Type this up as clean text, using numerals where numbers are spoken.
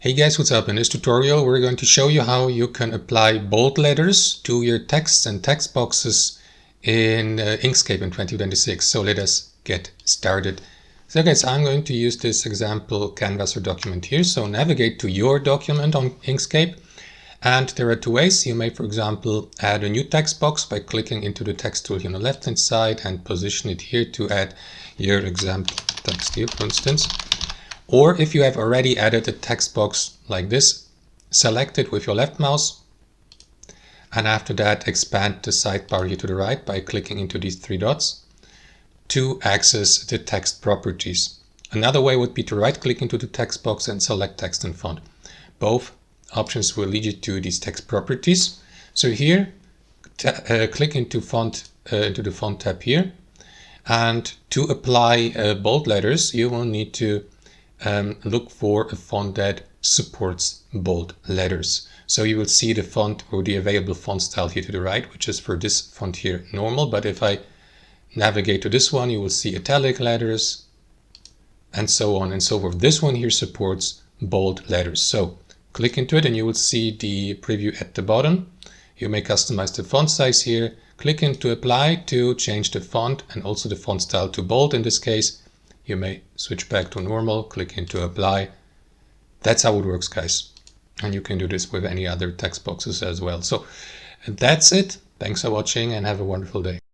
Hey guys, what's up? In this tutorial we're going to show you how you can apply bold letters to your texts and text boxes in Inkscape in 2026. So let us get started. So guys, I'm going to use this example canvas or document here. So navigate to your document on Inkscape, and there are two ways. You may, for example, add a new text box by clicking into the text tool here on the left hand side and position it here to add your example text here, for instance. Or if you have already added a text box like this, select it with your left mouse, and after that expand the sidebar here to the right by clicking into these three dots to access the text properties. Another way would be to right click into the text box and select text and font. Both options will lead you to these text properties. So here, click into the font tab here, and to apply bold letters you will need to look for a font that supports bold letters. So you will see the font or the available font style here to the right, which is for this font here normal. But if I navigate to this one, you will see italic letters and so on and so forth. This one here supports bold letters. So click into it and you will see the preview at the bottom. You may customize the font size here. Click into apply to change the font and also the font style to bold in this case. You may switch back to normal, click into apply. That's how it works, guys. And you can do this with any other text boxes as well. So that's it. Thanks for watching and have a wonderful day.